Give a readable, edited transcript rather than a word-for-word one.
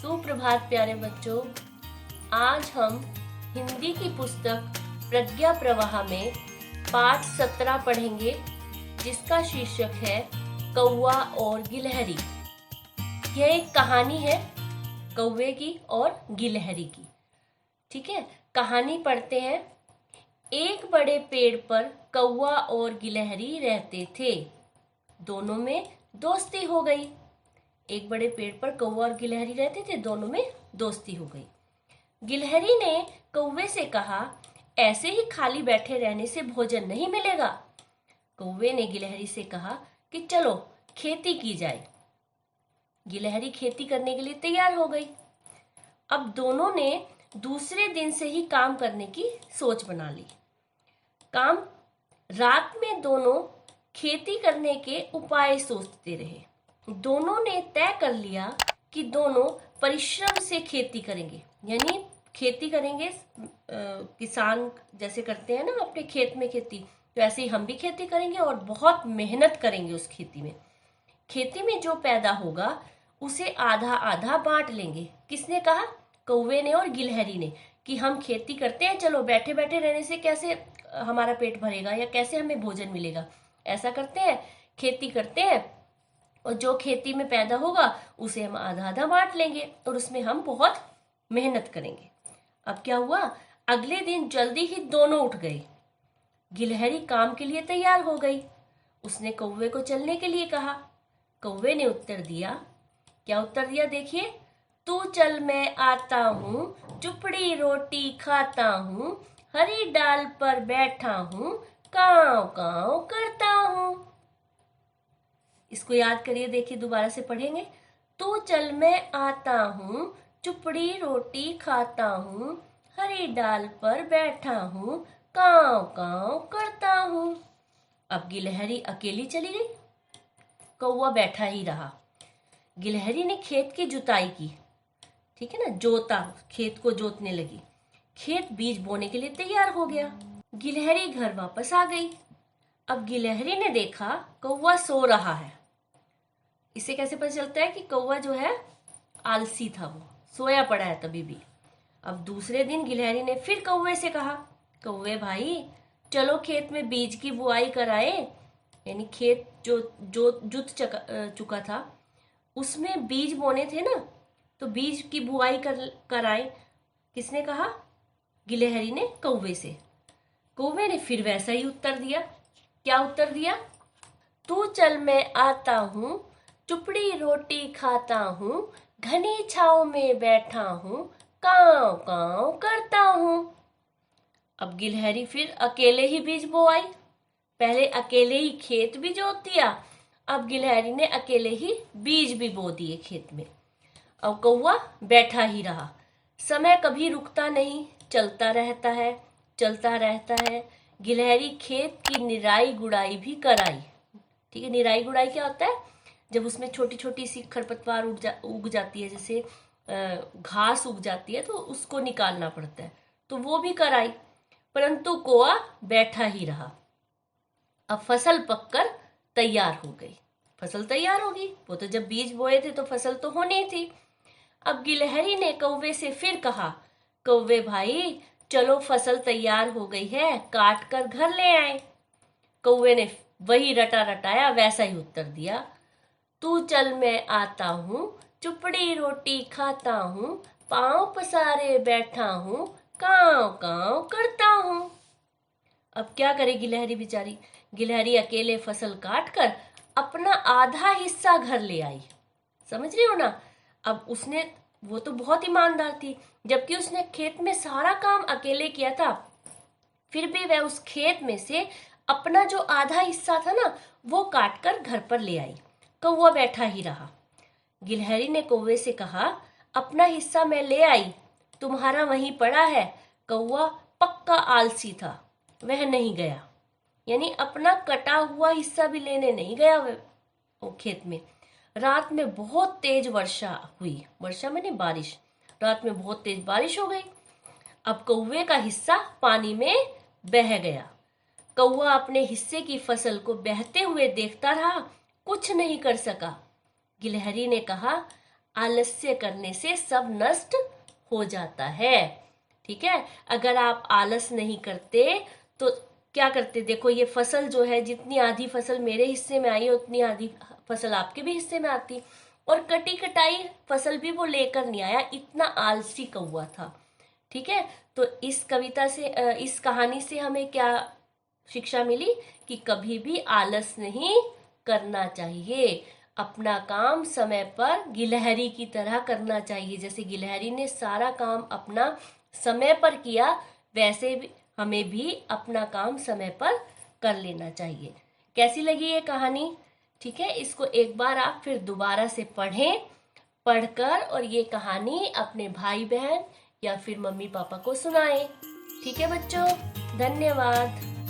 सुप्रभात प्यारे बच्चों। आज हम हिंदी की पुस्तक प्रज्ञा प्रवाह में पाठ 17 पढ़ेंगे, जिसका शीर्षक है कौवा और गिलहरी। यह एक कहानी है कौवे की और गिलहरी की। ठीक है, कहानी पढ़ते हैं। एक बड़े पेड़ पर कौवा और गिलहरी रहते थे। दोनों में दोस्ती हो गई। एक बड़े पेड़ पर कौवा और गिलहरी रहते थे, दोनों में दोस्ती हो गई। गिलहरी ने कौवे से कहा, ऐसे ही खाली बैठे रहने से भोजन नहीं मिलेगा। कौवे ने गिलहरी से कहा कि चलो खेती की जाए। गिलहरी खेती करने के लिए तैयार हो गई। अब दोनों ने दूसरे दिन से ही काम करने की सोच बना ली। रात में दोनों खेती करने के उपाय सोचते रहे। दोनों ने तय कर लिया कि दोनों परिश्रम से खेती करेंगे, यानी खेती करेंगे। किसान जैसे करते हैं ना अपने खेत में खेती, तो ऐसे ही हम भी खेती करेंगे और बहुत मेहनत करेंगे उस खेती में। खेती में जो पैदा होगा उसे आधा आधा बांट लेंगे। किसने कहा? कौवे ने और गिलहरी ने, कि हम खेती करते हैं, चलो बैठे बैठे रहने से कैसे हमारा पेट भरेगा या कैसे हमें भोजन मिलेगा। ऐसा करते हैं, खेती करते हैं और जो खेती में पैदा होगा उसे हम आधा आधा बांट लेंगे और उसमें हम बहुत मेहनत करेंगे। अब क्या हुआ? अगले दिन जल्दी ही दोनों उठ गए। गिलहरी काम के लिए तैयार हो गई। उसने कौवे को चलने के लिए कहा। कौवे ने उत्तर दिया। क्या उत्तर दिया? देखिए, तू चल मैं आता हूँ, चुपड़ी रोटी खाता हूँ, हरी डाल पर बैठा हूँ, काव काव करता हूँ। इसको याद करिए, देखिए दोबारा से पढ़ेंगे। तू चल मैं आता हूँ, चुपड़ी रोटी खाता हूँ, हरी डाल पर बैठा हूँ, काव काव करता हूँ। अब गिलहरी अकेली चली गई, कौवा बैठा ही रहा। गिलहरी ने खेत की जुताई की, ठीक है ना, जोता, खेत को जोतने लगी। खेत बीज बोने के लिए तैयार हो गया। गिलहरी घर वापस आ गई। अब गिलहरी ने देखा कौवा सो रहा है। इससे कैसे पता चलता है कि कौवा जो है आलसी था, वो सोया पड़ा है तभी भी। अब दूसरे दिन गिलहरी ने फिर कौवे से कहा, कौवे भाई चलो खेत में बीज की बुआई कराए। यानी खेत जो जो जुत चुका था, उसमें बीज बोने थे ना, तो बीज की बुआई कराए। किसने कहा? गिलहरी ने कौवे से। कौवे ने फिर वैसा ही उत्तर दिया। क्या उत्तर दिया? तू चल मैं आता हूँ, चुपड़ी रोटी खाता हूँ, घनी छाव में बैठा हूँ, काव काव करता हूँ। अब गिलहरी फिर अकेले ही बीज बोआई। पहले अकेले ही खेत भी जोत दिया, अब गिलहरी ने अकेले ही बीज भी बो दिए खेत में। अब कौवा बैठा ही रहा। समय कभी रुकता नहीं, चलता रहता है, चलता रहता है। गिलहरी खेत की निराई गुड़ाई भी कराई। ठीक है, निराई गुड़ाई क्या होता है? जब उसमें छोटी छोटी सी खरपतवार उग जाती है, जैसे घास उग जाती है, तो उसको निकालना पड़ता है, तो वो भी कराई। परंतु कौवा बैठा ही रहा। अब फसल पककर तैयार हो गई। फसल तैयार होगी, वो तो जब बीज बोए थे तो फसल तो होनी थी। अब गिलहरी ने कौवे से फिर कहा, कौवे भाई चलो फसल तैयार हो गई है, काट कर घर ले आए। कौवे ने वही रटा रटाया वैसा ही उत्तर दिया। तू चल मैं आता हूँ, चुपड़ी रोटी खाता हूँ, पांव पसारे बैठा हूँ, काव काव करता हूँ। अब क्या करे गिलहरी बेचारी? गिलहरी अकेले फसल काट कर अपना आधा हिस्सा घर ले आई। समझ रही हो ना? अब वो तो बहुत ईमानदार थी, जबकि उसने खेत में सारा काम अकेले किया था, फिर भी वह उस खेत में से अपना जो आधा हिस्सा था ना, वो काट कर घर पर ले आई। कौवा बैठा ही रहा। गिलहरी ने कौवे से कहा, अपना हिस्सा मैं ले आई, तुम्हारा वहीं पड़ा है। कौवा पक्का आलसी था, वह नहीं गया। यानी अपना कटा हुआ हिस्सा भी लेने नहीं गया वो खेत में। रात में बहुत तेज वर्षा हुई। वर्षा माने बारिश। रात में बहुत तेज बारिश हो गई। अब कौवे का हिस्सा पानी में बह गया। कौवा अपने हिस्से की फसल को बहते हुए देखता रहा, कुछ नहीं कर सका। गिलहरी ने कहा, आलस्य करने से सब नष्ट हो जाता है। ठीक है, अगर आप आलस नहीं करते तो क्या करते, देखो ये फसल जो है, जितनी आधी फसल मेरे हिस्से में आई है उतनी आधी फसल आपके भी हिस्से में आती, और कटी कटाई फसल भी वो लेकर नहीं आया, इतना आलसी कौवा था। ठीक है, तो इस कविता से इस कहानी से हमें क्या शिक्षा मिली कि कभी भी आलस नहीं करना चाहिए, अपना काम समय पर गिलहरी की तरह करना चाहिए। जैसे गिलहरी ने सारा काम अपना समय पर किया, वैसे भी हमें भी अपना काम समय पर कर लेना चाहिए। कैसी लगी ये कहानी? ठीक है, इसको एक बार आप फिर दोबारा से पढ़ें, पढ़कर और ये कहानी अपने भाई बहन या फिर मम्मी पापा को सुनाएं। ठीक है बच्चों, धन्यवाद।